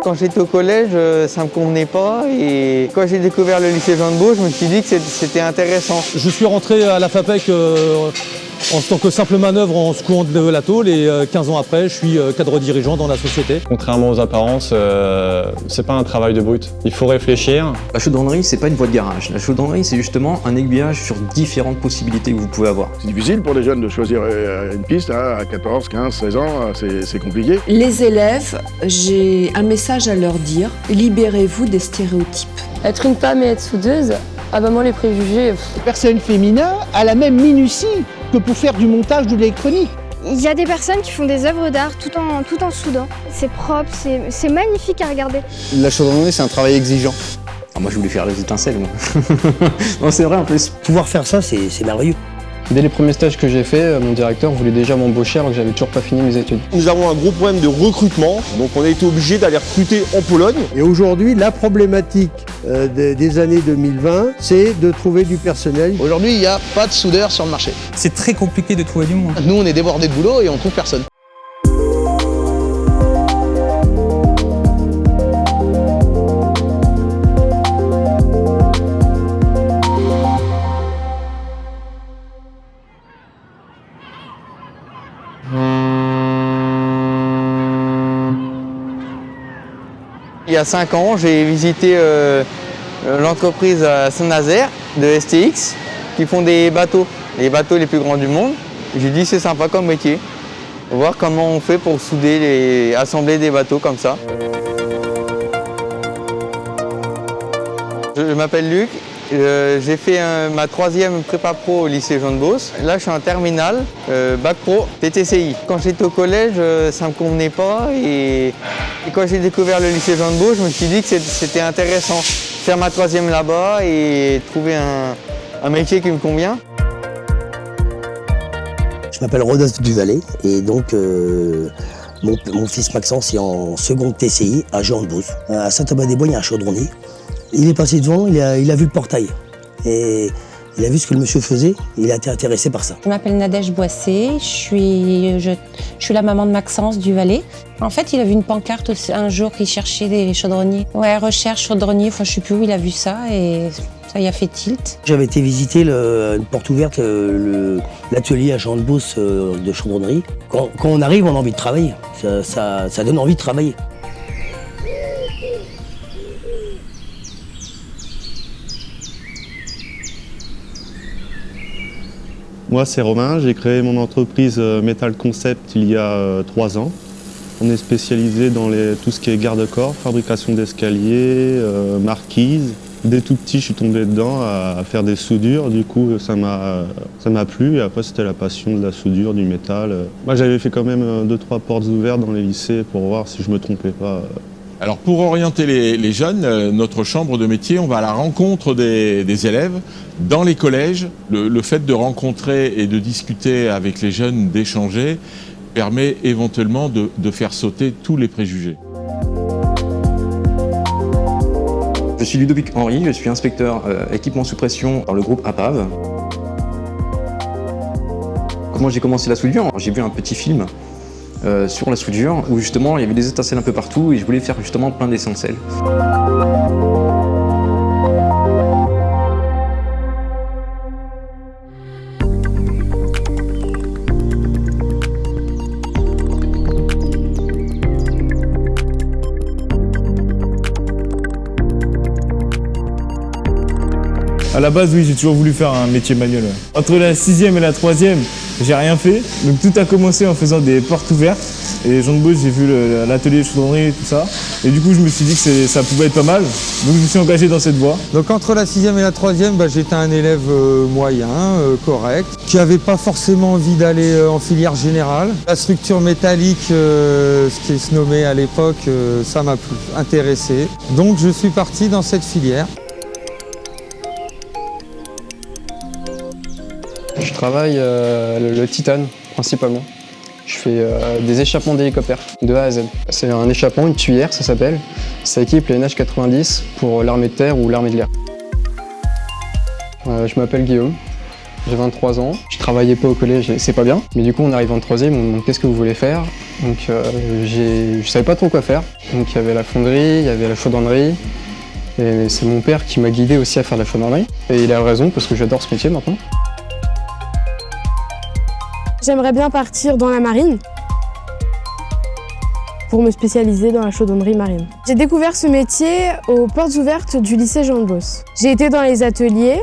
Quand j'étais au collège, ça ne me convenait pas et quand j'ai découvert le lycée Jean de Beauce, je me suis dit que c'était intéressant. Je suis rentré à la FAPEC en tant que simple manœuvre en secouant de la tôle et 15 ans après, je suis cadre dirigeant dans la société. Contrairement aux apparences, c'est pas un travail de brut. Il faut réfléchir. La chaudronnerie, c'est pas une voie de garage. La chaudronnerie, c'est justement un aiguillage sur différentes possibilités que vous pouvez avoir. C'est difficile pour les jeunes de choisir une piste à 14, 15, 16 ans, c'est compliqué. Les élèves, j'ai un message à leur dire, libérez-vous des stéréotypes. Être une femme et être soudeuse, ah bah moi les préjugés... Le personnel féminin a la même minutie que pour faire du montage de l'électronique. Il y a des personnes qui font des œuvres d'art tout en soudant. C'est propre, c'est magnifique à regarder. La chaudronnerie, c'est un travail exigeant. Alors moi, je voulais faire les étincelles, moi. Non, c'est vrai, en plus. Pouvoir faire ça, c'est merveilleux. Dès les premiers stages que j'ai faits, mon directeur voulait déjà m'embaucher alors que j'avais toujours pas fini mes études. Nous avons un gros problème de recrutement, donc on a été obligé d'aller recruter en Pologne. Et aujourd'hui, la problématique des années 2020, c'est de trouver du personnel. Aujourd'hui, il n'y a pas de soudeur sur le marché. C'est très compliqué de trouver du monde. Nous, on est débordés de boulot et on trouve personne. Il y a 5 ans, j'ai visité l'entreprise à Saint-Nazaire de STX qui font des bateaux, les bateaux les plus grands du monde. J'ai dit c'est sympa comme métier, voir comment on fait pour souder, assembler des bateaux comme ça. Je m'appelle Luc, j'ai fait ma 3e prépa pro au lycée Jean de Beauce. Là je suis en terminale, bac pro, TTCI. Quand j'étais au collège, ça ne me convenait pas et quand j'ai découvert le lycée Jean de Beauce, je me suis dit que c'était intéressant. Faire ma 3e là-bas et trouver un métier qui me convient. Je m'appelle Rodolphe Duvalet et donc mon fils Maxence est en seconde TCI à Jean de Beauce. À Saint-Thomas-des-Bois, il y a un chaudronnier. Il est passé devant, il a vu le portail et il a vu ce que le monsieur faisait, il a été intéressé par ça. Je m'appelle Nadège Boissé, je suis la maman de Maxence Duvalet. En fait, il a vu une pancarte un jour qu'il cherchait des chaudronniers. Ouais, recherche chaudronnier, enfin je sais plus où il a vu ça et ça y a fait tilt. J'avais été visiter une porte ouverte, l'atelier à Jean de Beauce de chaudronnerie. Quand on arrive, on a envie de travailler, ça donne envie de travailler. Moi, c'est Romain, j'ai créé mon entreprise Metal Concept il y a 3 ans. On est spécialisé dans tout ce qui est garde-corps, fabrication d'escaliers, marquises. Dès tout petit, je suis tombé dedans à faire des soudures. Du coup, ça m'a plu et après, c'était la passion de la soudure, du métal. Moi, j'avais fait quand même 2-3 portes ouvertes dans les lycées pour voir si je me trompais pas. Alors pour orienter les jeunes, notre chambre de métier, on va à la rencontre des élèves dans les collèges. Le fait de rencontrer et de discuter avec les jeunes, d'échanger, permet éventuellement de faire sauter tous les préjugés. Je suis Ludovic Henry, je suis inspecteur équipement sous pression dans le groupe APAV. Comment j'ai commencé la soudure? J'ai vu un petit film sur la soudure où justement il y avait des étincelles un peu partout et je voulais faire justement plein d'essentiels. À la base, oui, j'ai toujours voulu faire un métier manuel. Entre la 6e et la 3e, j'ai rien fait. Donc tout a commencé en faisant des portes ouvertes. Et Jean de Beauce, j'ai vu l'atelier de chaudronnerie et tout ça. Et du coup, je me suis dit que ça pouvait être pas mal. Donc je me suis engagé dans cette voie. Donc entre la 6e et la 3e, j'étais un élève moyen, correct, qui n'avait pas forcément envie d'aller en filière générale. La structure métallique, ce qui se nommait à l'époque, ça m'a plus intéressé. Donc je suis parti dans cette filière. Je travaille le titane principalement. Je fais des échappements d'hélicoptères de A à Z. C'est un échappement, une tuyère ça s'appelle. Ça équipe les NH90 pour l'armée de terre ou l'armée de l'air. Je m'appelle Guillaume, j'ai 23 ans. Je travaillais pas au collège, c'est pas bien. Mais du coup on arrive en 3e, on me demande qu'est-ce que vous voulez faire. Donc je savais pas trop quoi faire. Donc il y avait la fonderie, il y avait la chaudronnerie. Et c'est mon père qui m'a guidé aussi à faire de la chaudronnerie. Et il a raison parce que j'adore ce métier maintenant. J'aimerais bien partir dans la marine pour me spécialiser dans la chaudronnerie marine. J'ai découvert ce métier aux portes ouvertes du lycée Jean de Beauce. J'ai été dans les ateliers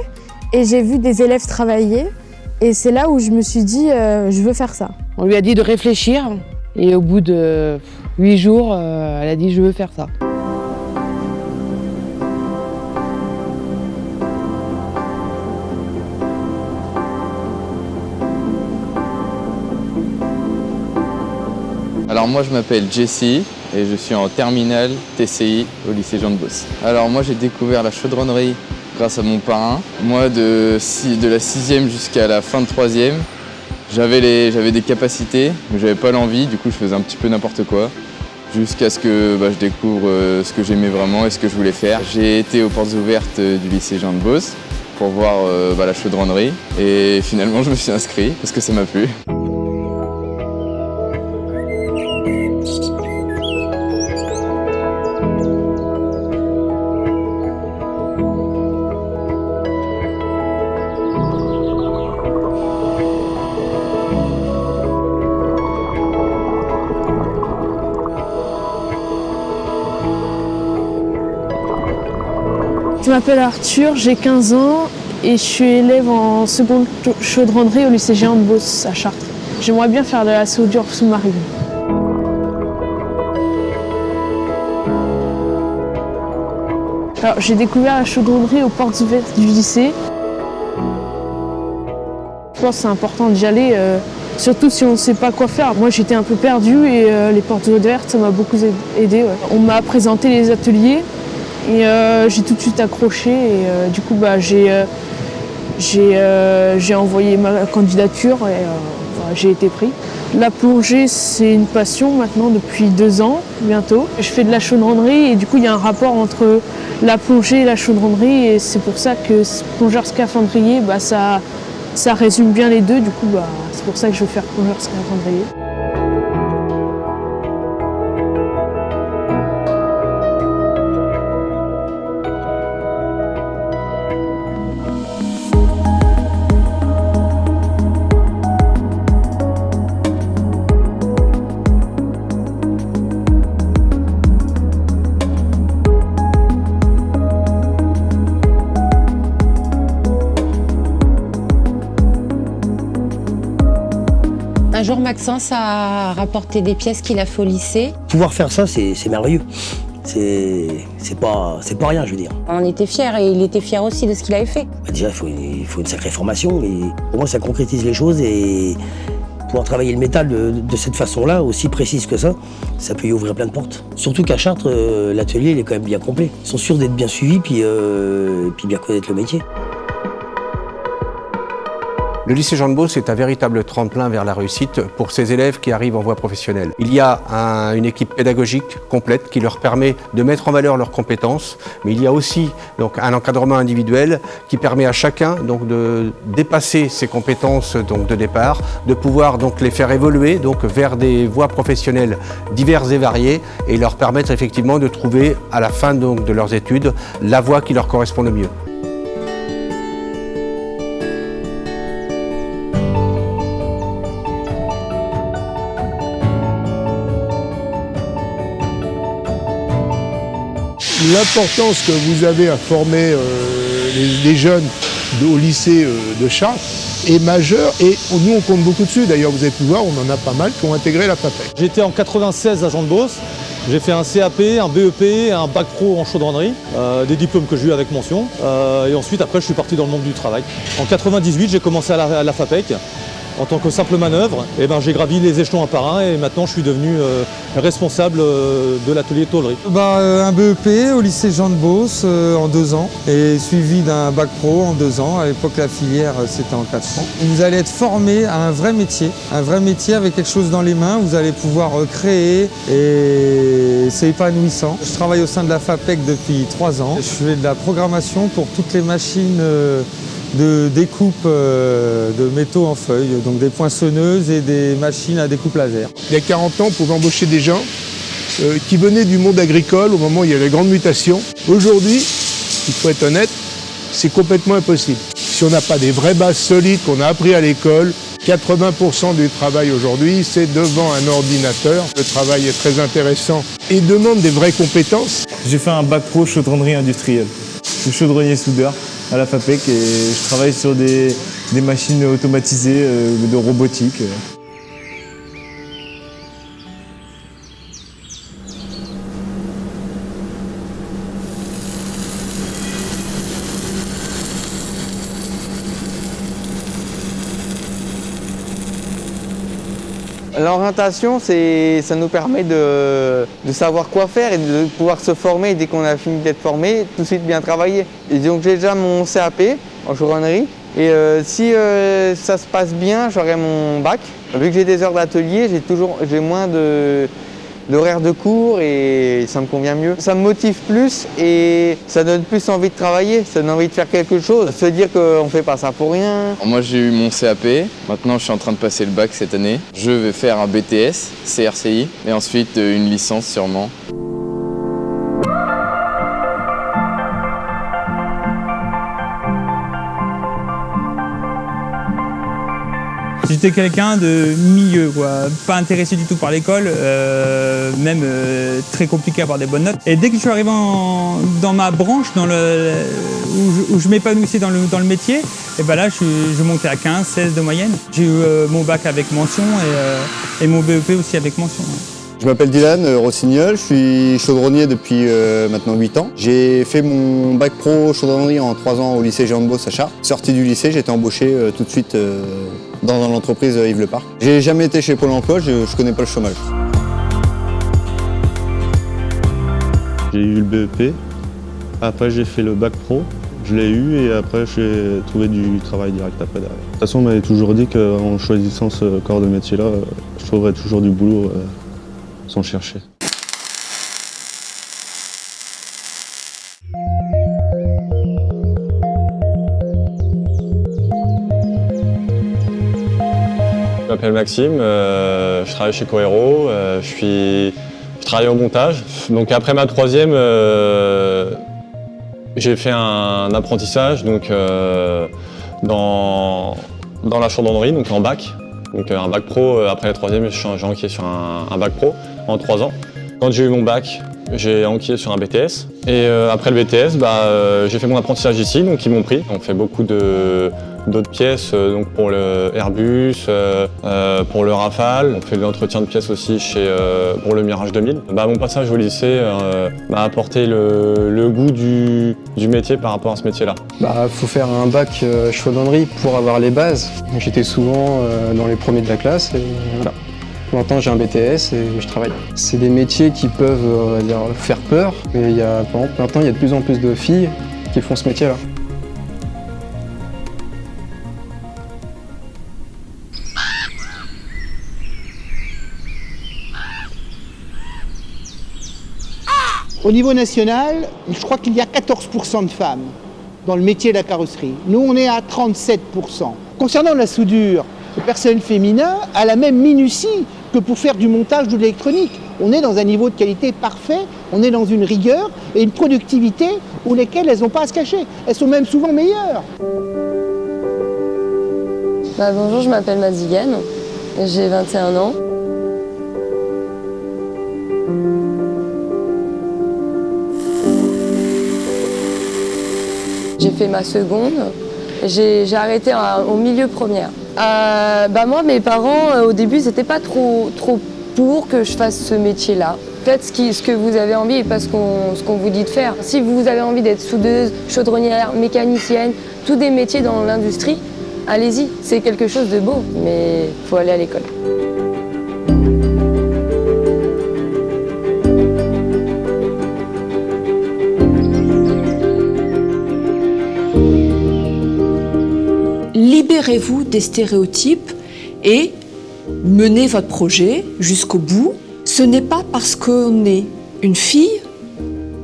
et j'ai vu des élèves travailler et c'est là où je me suis dit je veux faire ça. On lui a dit de réfléchir et au bout de 8 jours, elle a dit je veux faire ça. Alors moi je m'appelle Jessie et je suis en terminale TCI au lycée Jean de Beauce. Alors moi j'ai découvert la chaudronnerie grâce à mon parrain. Moi de la 6e jusqu'à la fin de 3e, j'avais des capacités mais j'avais pas l'envie, du coup je faisais un petit peu n'importe quoi. Jusqu'à ce que je découvre ce que j'aimais vraiment et ce que je voulais faire. J'ai été aux portes ouvertes du lycée Jean de Beauce pour voir la chaudronnerie et finalement je me suis inscrit parce que ça m'a plu. Je m'appelle Arthur, j'ai 15 ans et je suis élève en seconde chaudronnerie au lycée Jean de Beauce à Chartres. J'aimerais bien faire de la soudure sous-marine. Alors j'ai découvert la chaudronnerie aux portes ouvertes du lycée. Je pense que c'est important d'y aller, surtout si on ne sait pas quoi faire. Moi j'étais un peu perdue et les portes ouvertes ça m'a beaucoup aidé. Ouais. On m'a présenté les ateliers. Et j'ai tout de suite accroché et du coup j'ai envoyé ma candidature et j'ai été pris. La plongée c'est une passion maintenant depuis 2 ans bientôt. Je fais de la chaudronnerie et du coup il y a un rapport entre la plongée et la chaudronnerie et c'est pour ça que plongeur scaphandrier ça résume bien les deux. Du coup c'est pour ça que je veux faire plongeur scaphandrier. Un jour, Maxence a rapporté des pièces qu'il a fait au lycée. Pouvoir faire ça, c'est merveilleux. C'est pas rien, je veux dire. On était fiers et il était fier aussi de ce qu'il avait fait. Déjà, il faut une sacrée formation, mais pour moi, ça concrétise les choses et pouvoir travailler le métal de cette façon-là, aussi précise que ça peut y ouvrir plein de portes. Surtout qu'à Chartres, l'atelier il est quand même bien complet. Ils sont sûrs d'être bien suivis puis bien connaître le métier. Le lycée Jean de Beauce est un véritable tremplin vers la réussite pour ces élèves qui arrivent en voie professionnelle. Il y a une équipe pédagogique complète qui leur permet de mettre en valeur leurs compétences, mais il y a aussi donc, un encadrement individuel qui permet à chacun donc, de dépasser ses compétences donc, de départ, de pouvoir donc, les faire évoluer donc, vers des voies professionnelles diverses et variées et leur permettre effectivement de trouver à la fin donc, de leurs études la voie qui leur correspond le mieux. L'importance que vous avez à former les jeunes au lycée de Chartres est majeure et nous on compte beaucoup dessus. D'ailleurs vous avez pu voir, on en a pas mal qui ont intégré la FAPEC. J'étais en 96 à Jean de Beauce. J'ai fait un CAP, un BEP, un bac pro en chaudronnerie, des diplômes que j'ai eu avec mention. Et ensuite après je suis parti dans le monde du travail. En 98 j'ai commencé à la FAPEC. En tant que simple manœuvre, j'ai gravi les échelons un par un et maintenant je suis devenu responsable de l'atelier de tôlerie. Un BEP au lycée Jean de Beauce en 2 ans et suivi d'un bac pro en 2 ans. À l'époque la filière c'était en 4 ans. Vous allez être formé à un vrai métier avec quelque chose dans les mains. Vous allez pouvoir créer et c'est épanouissant. Je travaille au sein de la FAPEC depuis 3 ans. Je fais de la programmation pour toutes les machines de découpe de métaux en feuilles, donc des poinçonneuses et des machines à découpe laser. Il y a 40 ans, on pouvait embaucher des gens qui venaient du monde agricole au moment où il y avait les grandes mutations. Aujourd'hui, il faut être honnête, c'est complètement impossible. Si on n'a pas des vraies bases solides qu'on a appris à l'école, 80% du travail aujourd'hui, c'est devant un ordinateur. Le travail est très intéressant et demande des vraies compétences. J'ai fait un bac pro chaudronnerie industrielle. Je suis chaudronnier soudeur à la FAPEC et je travaille sur des machines automatisées de robotique. L'orientation, ça nous permet de savoir quoi faire et de pouvoir se former. Dès qu'on a fini d'être formé, tout de suite bien travailler. Et donc j'ai déjà mon CAP en chaudronnerie. Et si ça se passe bien, j'aurai mon bac. Vu que j'ai des heures d'atelier, j'ai moins d'horaires de cours et ça me convient mieux. Ça me motive plus et ça donne plus envie de travailler, ça donne envie de faire quelque chose, se dire qu'on ne fait pas ça pour rien. Moi j'ai eu mon CAP, maintenant je suis en train de passer le bac cette année. Je vais faire un BTS, CRCI et ensuite une licence sûrement. J'étais quelqu'un de milieu, quoi. Pas intéressé du tout par l'école, même très compliqué à avoir des bonnes notes. Et dès que je suis arrivé dans ma branche, où je m'épanouissais dans le métier, et ben là je montais à 15, 16 de moyenne. J'ai eu mon bac avec mention et mon BEP aussi avec mention. Je m'appelle Dylan Rossignol, je suis chaudronnier depuis maintenant 8 ans. J'ai fait mon bac pro chaudronnerie en 3 ans au lycée Jean de Beauce à Chartres. Sorti du lycée, j'ai été embauché tout de suite dans l'entreprise Yves Le Parc. J'ai jamais été chez Pôle emploi, je connais pas le chômage. J'ai eu le BEP, après j'ai fait le bac pro, je l'ai eu et après j'ai trouvé du travail direct après derrière. De toute façon on m'avait toujours dit qu'en choisissant ce corps de métier-là, je trouverais toujours du boulot sans chercher. Je m'appelle Maxime, je travaille chez Cohero, je travaille au montage. Donc après ma troisième, j'ai fait un apprentissage donc, dans la chaudronnerie, donc en bac. Donc un bac pro, après la troisième, j'ai enquillé sur un bac pro en 3 ans. Quand j'ai eu mon bac, j'ai enquillé sur un BTS. Et après le BTS, j'ai fait mon apprentissage ici, donc ils m'ont pris. On fait beaucoup d'autres pièces donc pour le Airbus, pour le Rafale. On fait de l'entretien de pièces aussi pour le Mirage 2000. Mon passage au lycée m'a apporté le goût du métier par rapport à ce métier-là. Faut faire un bac chaudronnerie pour avoir les bases. J'étais souvent dans les premiers de la classe et voilà. Maintenant j'ai un BTS et je travaille. C'est des métiers qui peuvent faire peur, mais par exemple, maintenant il y a de plus en plus de filles qui font ce métier-là. Au niveau national, je crois qu'il y a 14% de femmes dans le métier de la carrosserie. Nous, on est à 37%. Concernant la soudure, le personnel féminin a la même minutie que pour faire du montage ou de l'électronique. On est dans un niveau de qualité parfait, on est dans une rigueur et une productivité où lesquelles elles n'ont pas à se cacher. Elles sont même souvent meilleures. Bonjour, je m'appelle Madigane, j'ai 21 ans. J'ai fait ma seconde, j'ai arrêté au milieu première. Moi, mes parents, au début, c'était pas trop pour que je fasse ce métier-là. Faites ce que vous avez envie et pas ce qu'on vous dit de faire. Si vous avez envie d'être soudeuse, chaudronnière, mécanicienne, tous des métiers dans l'industrie, allez-y, c'est quelque chose de beau, mais il faut aller à l'école. Libérez-vous des stéréotypes et menez votre projet jusqu'au bout. Ce n'est pas parce qu'on est une fille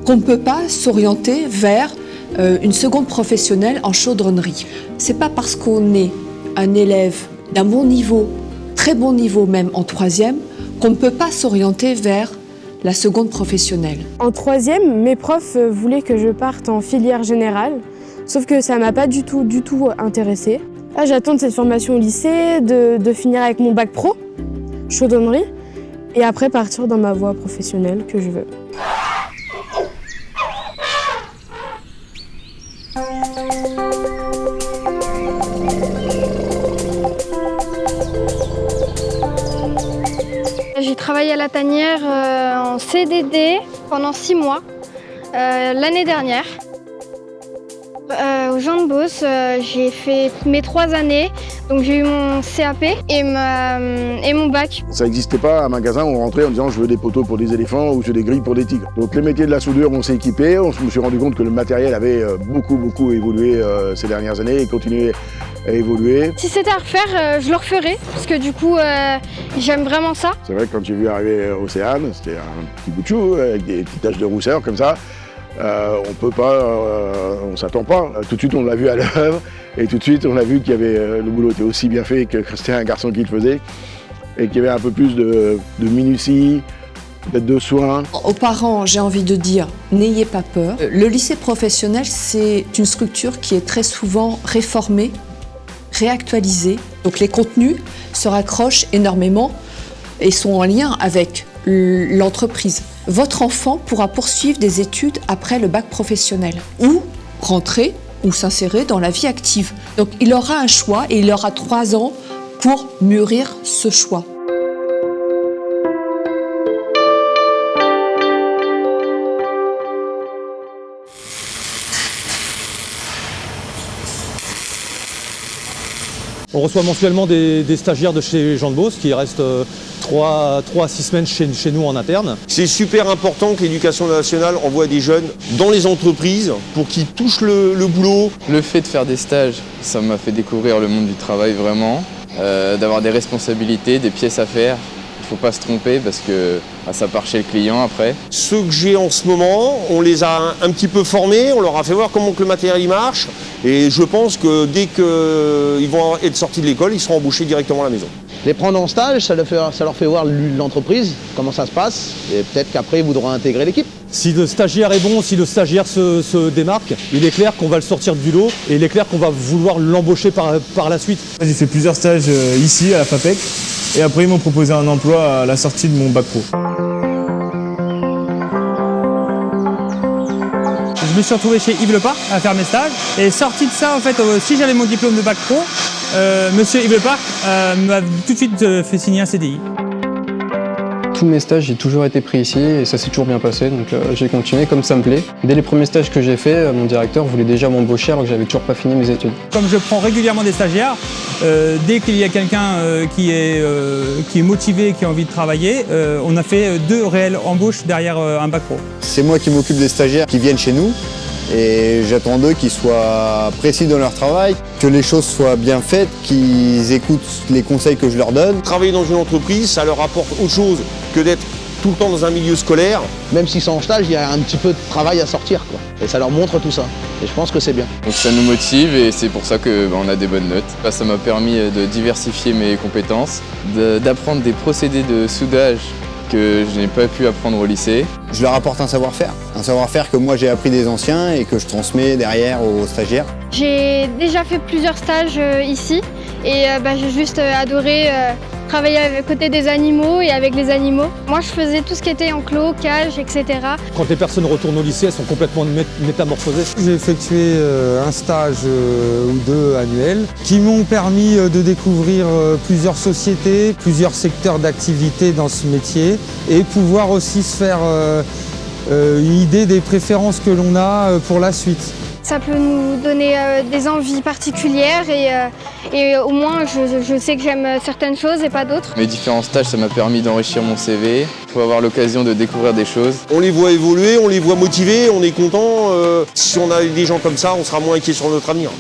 qu'on ne peut pas s'orienter vers une seconde professionnelle en chaudronnerie. C'est pas parce qu'on est un élève d'un bon niveau, très bon niveau même en troisième, qu'on ne peut pas s'orienter vers la seconde professionnelle. En troisième, mes profs voulaient que je parte en filière générale, sauf que ça m'a pas du tout intéressée. Là, j'attends de cette formation au lycée, de finir avec mon bac pro, chaudronnerie, et après partir dans ma voie professionnelle que je veux. J'ai travaillé à la tanière en CDD pendant 6 mois l'année dernière. Au Jean de Beauce, j'ai fait mes 3 années, donc j'ai eu mon CAP et mon bac. Ça n'existait pas un magasin où on rentrait en disant je veux des poteaux pour des éléphants ou je veux des grilles pour des tigres. Donc les métiers de la soudure, on s'est équipés, je me suis rendu compte que le matériel avait beaucoup évolué ces dernières années et continuait à évoluer. Si c'était à refaire, je le referais, parce que du coup, j'aime vraiment ça. C'est vrai que quand j'ai vu arriver Océane, c'était un petit bout de chou avec des petites taches de rousseur comme ça. On peut pas, on s'attend pas. Tout de suite, on l'a vu à l'œuvre et tout de suite, on a vu qu'il y avait le boulot était aussi bien fait que c'était un garçon qui le faisait et qu'il y avait un peu plus de minutie, peut-être de soin. Aux parents, j'ai envie de dire, n'ayez pas peur. Le lycée professionnel, c'est une structure qui est très souvent réformée, réactualisée. Donc les contenus se raccrochent énormément et sont en lien avec l'entreprise. Votre enfant pourra poursuivre des études après le bac professionnel ou rentrer ou s'insérer dans la vie active. Donc il aura un choix et il aura 3 ans pour mûrir ce choix. On reçoit mensuellement des stagiaires de chez Jean de Beauce qui restent 3 à 6 semaines chez nous en interne. C'est super important que l'éducation nationale envoie des jeunes dans les entreprises pour qu'ils touchent le boulot. Le fait de faire des stages, ça m'a fait découvrir le monde du travail vraiment, d'avoir des responsabilités, des pièces à faire. Il ne faut pas se tromper parce que ça part chez le client après. Ceux que j'ai en ce moment, on les a un petit peu formés, on leur a fait voir comment que le matériel marche et je pense que dès qu'ils vont être sortis de l'école, ils seront embauchés directement à la maison. Les prendre en stage, ça leur fait voir l'entreprise, comment ça se passe et peut-être qu'après ils voudront intégrer l'équipe. Si le stagiaire est bon, si le stagiaire se démarque, il est clair qu'on va le sortir du lot et il est clair qu'on va vouloir l'embaucher par la suite. J'ai fait plusieurs stages ici à la FAPEC et après ils m'ont proposé un emploi à la sortie de mon bac pro. Je me suis retrouvé chez Yves Leparc à faire mes stages et sorti de ça, en fait, si j'avais mon diplôme de bac pro, monsieur Yves Leparc m'a tout de suite fait signer un CDI. Tous mes stages, j'ai toujours été pris ici et ça s'est toujours bien passé, donc j'ai continué comme ça me plaît. Dès les premiers stages que j'ai faits, mon directeur voulait déjà m'embaucher alors que j'avais toujours pas fini mes études. Comme je prends régulièrement des stagiaires, dès qu'il y a quelqu'un qui est motivé, qui a envie de travailler, on a fait 2 réelles embauches derrière un bac pro. C'est moi qui m'occupe des stagiaires qui viennent chez nous et j'attends d'eux qu'ils soient précis dans leur travail, que les choses soient bien faites, qu'ils écoutent les conseils que je leur donne. Travailler dans une entreprise, ça leur apporte autre chose que d'être tout le temps dans un milieu scolaire. Même s'ils sont en stage, il y a un petit peu de travail à sortir, quoi. Et ça leur montre tout ça. Et je pense que c'est bien. Donc ça nous motive et c'est pour ça qu'on a des bonnes notes. Ça m'a permis de diversifier mes compétences, d'apprendre des procédés de soudage que je n'ai pas pu apprendre au lycée. Je leur apporte un savoir-faire que moi j'ai appris des anciens et que je transmets derrière aux stagiaires. J'ai déjà fait plusieurs stages ici et j'ai juste adoré travailler à côté des animaux et avec les animaux. Moi je faisais tout ce qui était enclos, cage, etc. Quand les personnes retournent au lycée, elles sont complètement métamorphosées. J'ai effectué un stage ou 2 annuels qui m'ont permis de découvrir plusieurs sociétés, plusieurs secteurs d'activité dans ce métier et pouvoir aussi se faire une idée des préférences que l'on a pour la suite. Ça peut nous donner des envies particulières et au moins je sais que j'aime certaines choses et pas d'autres. Mes différents stages, ça m'a permis d'enrichir mon CV. Il faut avoir l'occasion de découvrir des choses. On les voit évoluer, on les voit motivés, on est content. Si on a des gens comme ça, on sera moins inquiet sur notre avenir.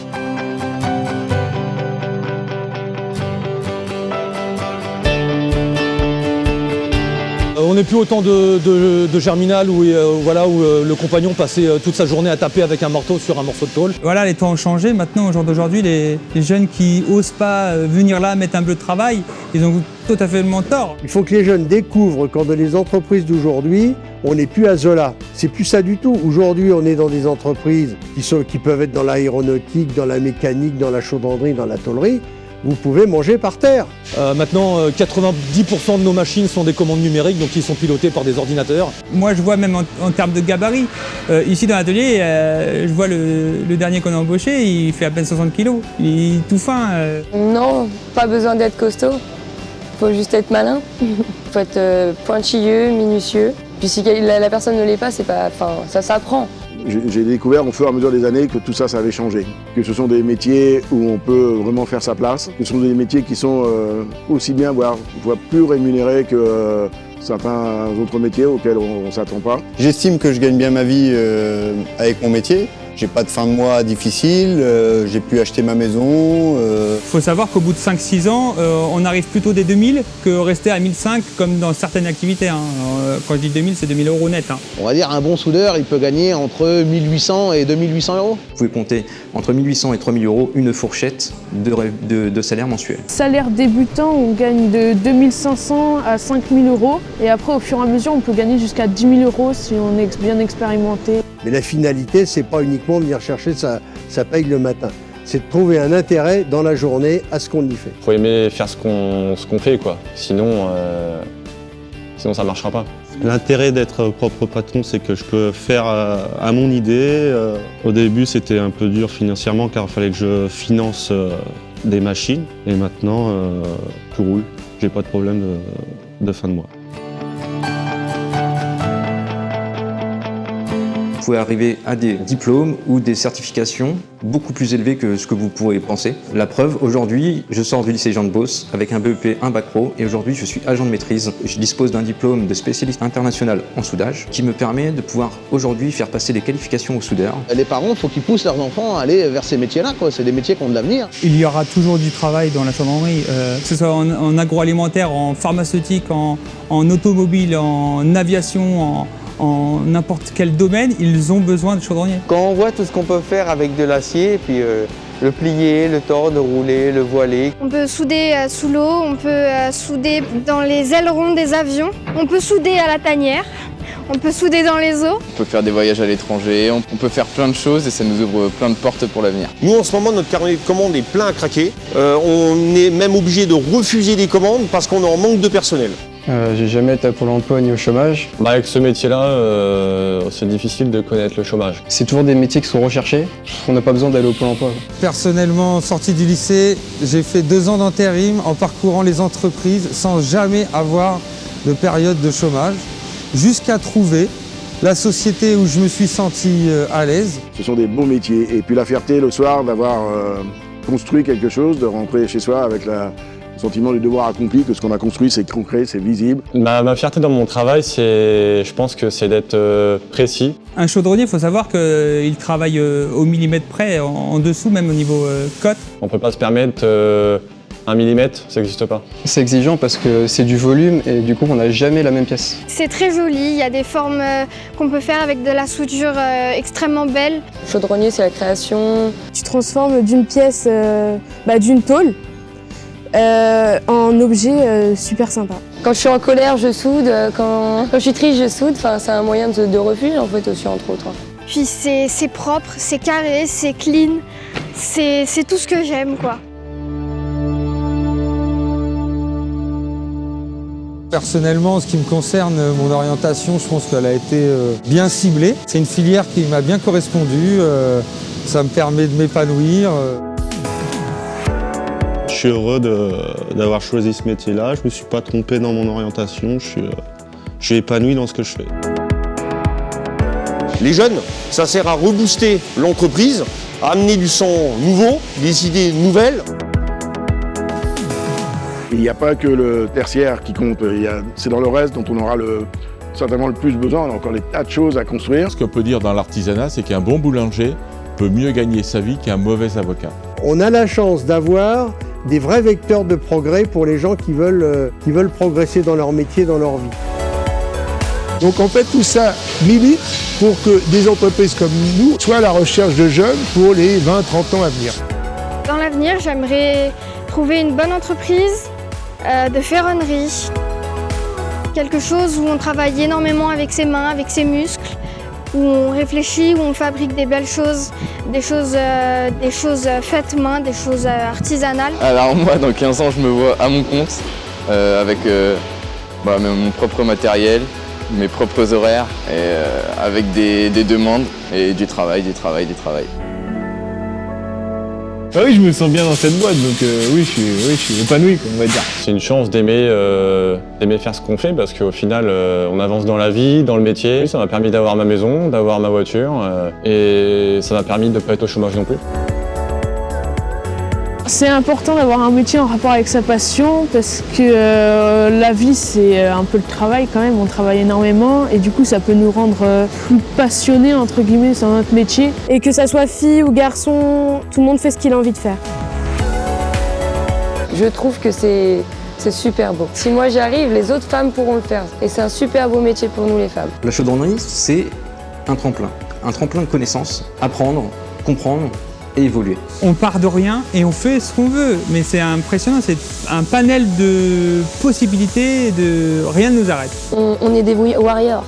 On n'est plus autant de germinal où le compagnon passait toute sa journée à taper avec un marteau sur un morceau de tôle. Voilà, les temps ont changé. Maintenant, au jour d'aujourd'hui, les jeunes qui osent pas venir là, mettre un peu de travail, ils ont totalement tort. Il faut que les jeunes découvrent qu'en dans les entreprises d'aujourd'hui, on n'est plus à Zola. C'est plus ça du tout. Aujourd'hui, on est dans des entreprises qui peuvent être dans l'aéronautique, dans la mécanique, dans la chaudronnerie, dans la tôlerie. Vous pouvez manger par terre. Maintenant, 90% de nos machines sont des commandes numériques, donc ils sont pilotés par des ordinateurs. Moi, je vois même en termes de gabarit. Ici, dans l'atelier, je vois le dernier qu'on a embauché, il fait à peine 60 kilos. Il est tout fin. Non, pas besoin d'être costaud. Faut juste être malin. Faut être pointilleux, minutieux. Puis si la personne ne l'est pas, ça s'apprend. J'ai découvert au fur et à mesure des années que tout ça, ça avait changé. Que ce sont des métiers où on peut vraiment faire sa place. Que ce sont des métiers qui sont aussi bien, voire plus rémunérés que certains autres métiers auxquels on ne s'attend pas. J'estime que je gagne bien ma vie avec mon métier. J'ai pas de fin de mois difficile, j'ai pu acheter ma maison. Faut savoir qu'au bout de 5-6 ans, on arrive plutôt des 2000 que rester à 1005 comme dans certaines activités. Quand je dis 2000, c'est 2000 € net. On va dire un bon soudeur, il peut gagner entre 1800 et 2800 €. Vous pouvez compter entre 1800 et 3000 € une fourchette de salaire mensuel. Salaire débutant, on gagne de 2500 à 5000 € et après au fur et à mesure on peut gagner jusqu'à 10 000 € si on est bien expérimenté. Mais la finalité, c'est pas uniquement de venir chercher sa paye le matin. C'est de trouver un intérêt dans la journée à ce qu'on y fait. Faut aimer faire ce qu'on fait, quoi. Sinon ça marchera pas. L'intérêt d'être propre patron, c'est que je peux faire à mon idée. Au début, c'était un peu dur financièrement car il fallait que je finance des machines. Et maintenant, tout roule. J'ai pas de problème de fin de mois. Vous pouvez arriver à des diplômes ou des certifications beaucoup plus élevés que ce que vous pourrez penser. La preuve, aujourd'hui, je sors du lycée Jean de Beauce avec un BEP, un bac pro, et aujourd'hui je suis agent de maîtrise. Je dispose d'un diplôme de spécialiste international en soudage qui me permet de pouvoir aujourd'hui faire passer des qualifications aux soudeurs. Les parents, il faut qu'ils poussent leurs enfants à aller vers ces métiers-là, quoi. C'est des métiers qui ont de l'avenir. Il y aura toujours du travail dans la chaudronnerie, que ce soit en agroalimentaire, en pharmaceutique, en automobile, en aviation, en n'importe quel domaine, ils ont besoin de chaudronniers. Quand on voit tout ce qu'on peut faire avec de l'acier, puis le plier, le tordre, le rouler, le voiler. On peut souder sous l'eau, on peut souder dans les ailerons des avions, on peut souder à la tanière, on peut souder dans les eaux. On peut faire des voyages à l'étranger, on peut faire plein de choses et ça nous ouvre plein de portes pour l'avenir. Nous, en ce moment, notre carnet de commandes est plein à craquer. On est même obligé de refuser des commandes parce qu'on est en manque de personnel. J'ai jamais été à Pôle emploi ni au chômage. Avec ce métier-là, c'est difficile de connaître le chômage. C'est toujours des métiers qui sont recherchés. On n'a pas besoin d'aller au Pôle emploi. Personnellement, sorti du lycée, j'ai fait 2 ans d'intérim en parcourant les entreprises sans jamais avoir de période de chômage, jusqu'à trouver la société où je me suis senti à l'aise. Ce sont des beaux métiers. Et puis la fierté le soir d'avoir construit quelque chose, de rentrer chez soi avec le sentiment du devoir accompli, que ce qu'on a construit, c'est concret, c'est visible. Ma fierté dans mon travail, je pense que c'est d'être précis. Un chaudronnier, il faut savoir qu'il travaille au millimètre près, en dessous, même au niveau cote. On ne peut pas se permettre 1 millimètre, ça n'existe pas. C'est exigeant parce que c'est du volume et du coup on n'a jamais la même pièce. C'est très joli, il y a des formes qu'on peut faire avec de la soudure extrêmement belle. Chaudronnier, c'est la création. Tu transformes d'une pièce, d'une tôle, en objet super sympa. Quand je suis en colère, je soude. Quand je suis triste, je soude. Enfin, c'est un moyen de refuge en fait aussi, entre autres. Puis c'est propre, c'est carré, c'est clean. C'est tout ce que j'aime, quoi. Personnellement, en ce qui me concerne, mon orientation, je pense qu'elle a été bien ciblée. C'est une filière qui m'a bien correspondu. Ça me permet de m'épanouir. Je suis heureux d'avoir choisi ce métier-là. Je ne me suis pas trompé dans mon orientation. Je suis épanoui dans ce que je fais. Les jeunes, ça sert à rebooster l'entreprise, à amener du sang nouveau, des idées nouvelles. Il n'y a pas que le tertiaire qui compte, c'est dans le reste dont on aura certainement le plus besoin. On a encore des tas de choses à construire. Ce qu'on peut dire dans l'artisanat, c'est qu'un bon boulanger peut mieux gagner sa vie qu'un mauvais avocat. On a la chance d'avoir des vrais vecteurs de progrès pour les gens qui veulent progresser dans leur métier, dans leur vie. Donc en fait, tout ça milite pour que des entreprises comme nous soient à la recherche de jeunes pour les 20-30 ans à venir. Dans l'avenir, j'aimerais trouver une bonne entreprise de ferronnerie. Quelque chose où on travaille énormément avec ses mains, avec ses muscles, où on réfléchit, où on fabrique des belles choses, des choses faites main, des choses artisanales. Alors moi, dans 15 ans, je me vois à mon compte, avec mon propre matériel, mes propres horaires, et avec des demandes et du travail. Ah oui, je me sens bien dans cette boîte, donc oui, je suis épanoui, on va dire. C'est une chance d'aimer faire ce qu'on fait parce qu'au final, on avance dans la vie, dans le métier. Ça m'a permis d'avoir ma maison, d'avoir ma voiture et ça m'a permis de ne pas être au chômage non plus. C'est important d'avoir un métier en rapport avec sa passion parce que la vie c'est un peu le travail quand même, on travaille énormément et du coup ça peut nous rendre plus passionnés entre guillemets sur notre métier. Et que ça soit fille ou garçon, tout le monde fait ce qu'il a envie de faire. Je trouve que c'est super beau. Si moi j'y arrive, les autres femmes pourront le faire. Et c'est un super beau métier pour nous les femmes. La chaudronnerie, c'est un tremplin de connaissances, apprendre, comprendre et évoluer. On part de rien et on fait ce qu'on veut, mais c'est impressionnant, c'est un panel de possibilités, rien ne nous arrête. On est des warriors,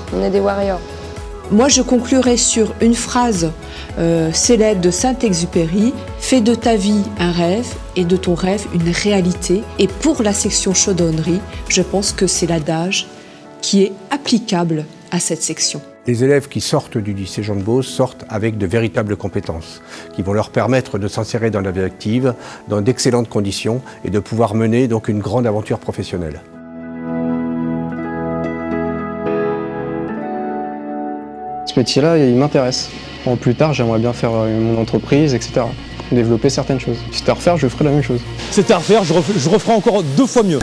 Moi, je conclurai sur une phrase célèbre de Saint-Exupéry. Fais de ta vie un rêve et de ton rêve une réalité. Et pour la section chaudronnerie, je pense que c'est l'adage qui est applicable à cette section. Les élèves qui sortent du lycée Jean de Beauce sortent avec de véritables compétences qui vont leur permettre de s'insérer dans la vie active, dans d'excellentes conditions et de pouvoir mener donc une grande aventure professionnelle. Ce métier-là, il m'intéresse. Plus tard, j'aimerais bien faire mon entreprise, etc. Développer certaines choses. Si c'était à refaire, je ferais la même chose. Si c'était à refaire, je referais encore 2 fois mieux.